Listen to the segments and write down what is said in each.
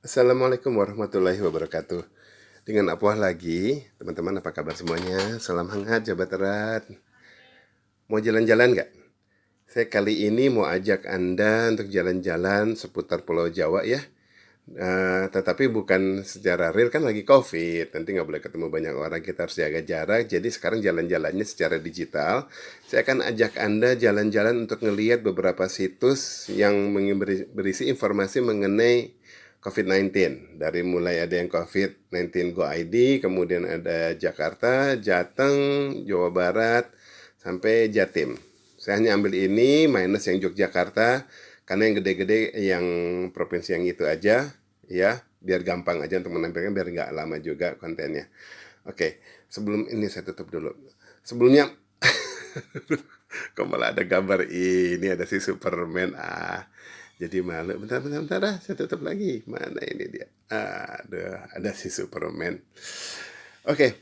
Assalamualaikum warahmatullahi wabarakatuh. Dengan Apuah lagi, teman-teman apa kabar semuanya? Salam hangat, jabat erat. Mau jalan-jalan nggak? Saya kali ini mau ajak Anda untuk jalan-jalan seputar Pulau Jawa ya. Tetapi bukan secara real, kan lagi COVID. Nanti nggak boleh ketemu banyak orang, kita harus jaga jarak. Jadi sekarang jalan-jalannya secara digital. Saya akan ajak Anda jalan-jalan untuk ngelihat beberapa situs yang berisi informasi mengenai COVID-19. Dari mulai ada yang COVID-19 Go ID, kemudian ada Jakarta, Jateng, Jawa Barat, sampai Jatim. Saya hanya ambil ini minus yang Yogyakarta, karena yang gede-gede yang provinsi yang itu aja, ya, biar gampang aja untuk menampilkan, biar nggak lama juga kontennya. Oke, sebelum ini saya tutup dulu. Sebelumnya, kok malah ada gambar ini, ada si Superman. Jadi malu. Bentar, saya tutup lagi. Mana ini dia? Aduh, ada si Superman. Oke,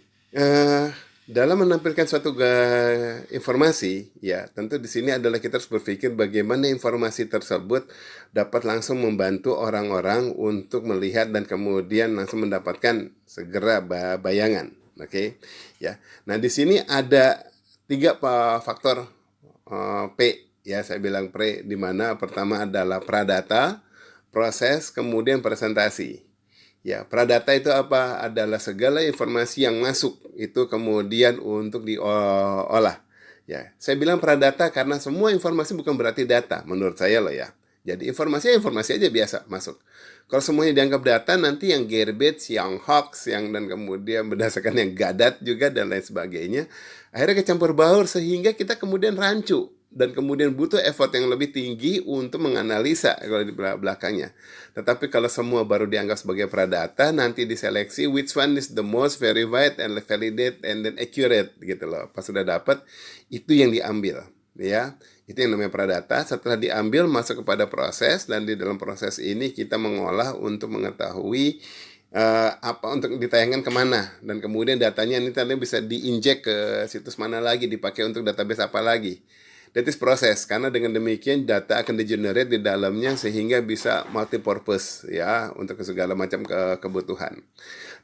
dalam menampilkan suatu informasi, ya tentu di sini adalah kita harus berpikir bagaimana informasi tersebut dapat langsung membantu orang-orang untuk melihat dan kemudian langsung mendapatkan segera bayangan. Oke, ya. Nah di sini ada tiga faktor P, ya saya bilang di mana pertama adalah pradata, proses, kemudian presentasi. Ya, pradata itu apa? Adalah segala informasi yang masuk itu kemudian untuk diolah. Ya, saya bilang pradata karena semua informasi bukan berarti data menurut saya loh ya. Jadi informasi aja biasa masuk. Kalau semuanya dianggap data, nanti yang garbage, yang hoax, yang dan kemudian berdasarkan yang gadat juga dan lain sebagainya, akhirnya kecampur baur sehingga kita kemudian rancu dan kemudian butuh effort yang lebih tinggi untuk menganalisa kalau di belakangnya. Tetapi kalau semua baru dianggap sebagai pradata, nanti diseleksi which one is the most verified and validate and then accurate gitu loh. Pas sudah dapat, itu yang diambil, ya. Itu yang namanya pradata. Setelah diambil, masuk kepada proses, dan di dalam proses ini kita mengolah untuk mengetahui apa untuk ditayangkan kemana, dan kemudian datanya ini tadi bisa diinjek ke situs mana lagi, dipakai untuk database apa lagi. That is proses, karena dengan demikian data akan di-generate di dalamnya sehingga bisa multi-purpose ya untuk segala macam kebutuhan.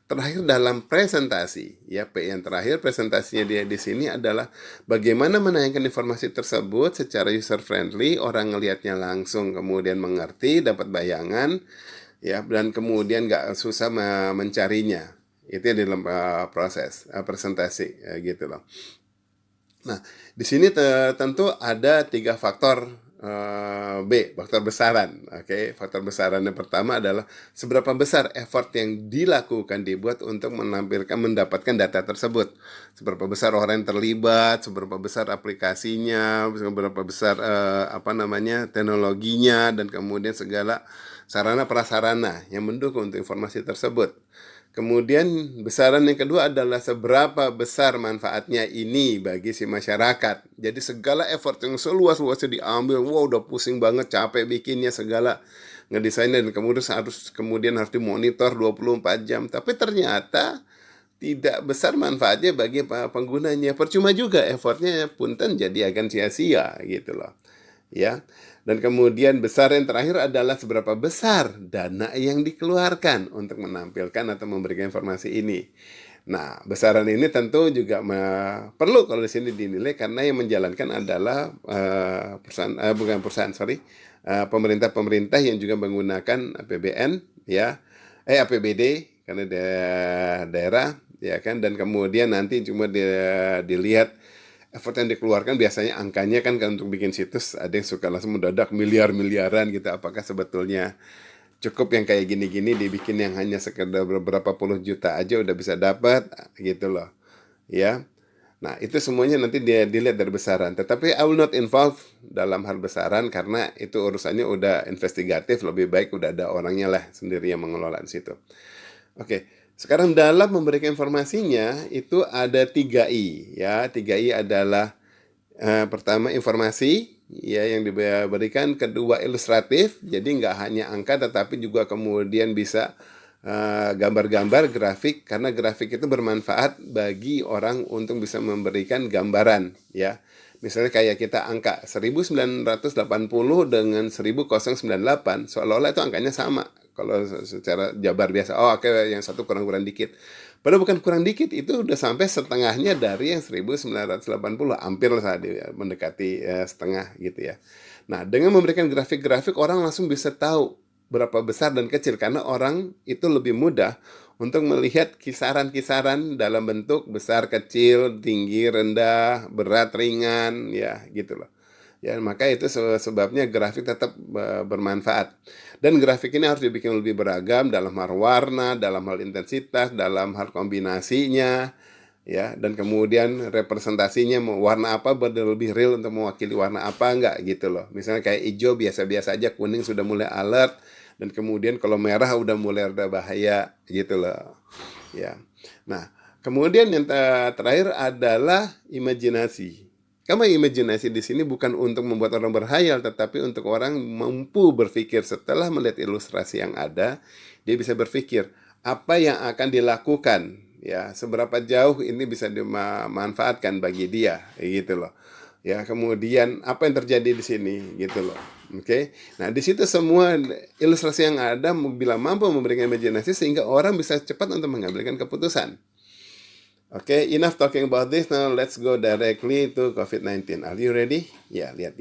Terakhir dalam presentasi, ya P yang terakhir presentasinya dia di sini adalah bagaimana menayangkan informasi tersebut secara user friendly, orang ngelihatnya langsung kemudian mengerti, dapat bayangan, ya dan kemudian nggak susah mencarinya. Itu di dalam proses presentasi gitu loh. Nah, di sini tentu ada tiga faktor faktor besaran. Oke, faktor besaran yang pertama adalah seberapa besar effort yang dilakukan dibuat untuk mendapatkan data tersebut. Seberapa besar orang yang terlibat, seberapa besar aplikasinya, seberapa besar teknologinya, dan kemudian segala sarana prasarana yang mendukung untuk informasi tersebut. Kemudian besaran yang kedua adalah seberapa besar manfaatnya ini bagi si masyarakat. Jadi segala effort yang seluas-luasnya diambil, wow udah pusing banget, capek bikinnya segala ngedesainnya, dan kemudian harus dimonitor 24 jam. Tapi ternyata tidak besar manfaatnya bagi penggunanya. Percuma juga effortnya, punten jadi akan sia-sia gitu loh. Ya. Dan kemudian besar yang terakhir adalah seberapa besar dana yang dikeluarkan untuk menampilkan atau memberikan informasi ini. Nah, besaran ini tentu juga perlu kalau di sini dinilai karena yang menjalankan adalah pemerintah-pemerintah yang juga menggunakan APBN, ya, APBD karena daerah, ya kan, dan kemudian nanti cuma dilihat effort yang dikeluarkan. Biasanya angkanya kan untuk bikin situs ada yang suka langsung mendadak miliaran gitu. Apakah sebetulnya cukup yang kayak gini-gini dibikin yang hanya sekedar beberapa puluh juta aja udah bisa dapat gitu loh, ya. Nah itu semuanya nanti dia dilihat dari besaran. Tetapi I will not involve dalam hal besaran karena itu urusannya udah investigatif. Lebih baik udah ada orangnya lah sendiri yang mengelola di situ. Oke, sekarang dalam memberikan informasinya itu ada 3I, ya. 3I adalah pertama informasi, ya, yang diberikan. Kedua ilustratif, jadi nggak hanya angka tetapi juga kemudian bisa gambar-gambar, grafik, karena grafik itu bermanfaat bagi orang untuk bisa memberikan gambaran, ya. Misalnya kayak kita angka 1980 dengan 1098, seolah-olah itu angkanya sama, Kalau secara jabar biasa, oh oke, yang satu kurang-kurang dikit. Padahal bukan kurang dikit, itu udah sampai setengahnya dari yang 1980, hampir lah mendekati setengah gitu ya. Nah, dengan memberikan grafik-grafik, orang langsung bisa tahu berapa besar dan kecil, karena orang itu lebih mudah untuk melihat kisaran-kisaran dalam bentuk besar, kecil, tinggi, rendah, berat, ringan, ya gitu loh. Ya, maka itu sebabnya grafik tetap bermanfaat. Dan grafik ini harus dibikin lebih beragam dalam hal warna, dalam hal intensitas, dalam hal kombinasinya, ya. Dan kemudian representasinya mau warna apa lebih real untuk mewakili warna apa enggak gitu loh. Misalnya kayak hijau biasa-biasa aja, kuning sudah mulai alert, dan kemudian kalau merah udah mulai ada bahaya gitu loh. Ya. Nah, kemudian yang terakhir adalah imajinasi. Karena imajinasi di sini bukan untuk membuat orang berhayal, tetapi untuk orang mampu berpikir setelah melihat ilustrasi yang ada, dia bisa berpikir apa yang akan dilakukan, ya, seberapa jauh ini bisa dimanfaatkan bagi dia, gitu loh. Ya, kemudian apa yang terjadi di sini, gitu loh. Oke. Nah, di situ semua ilustrasi yang ada bila mampu memberikan imajinasi sehingga orang bisa cepat untuk mengambilkan keputusan. Okay, enough talking about this. Now let's go directly to COVID-19. Are you ready? Ya, lihat.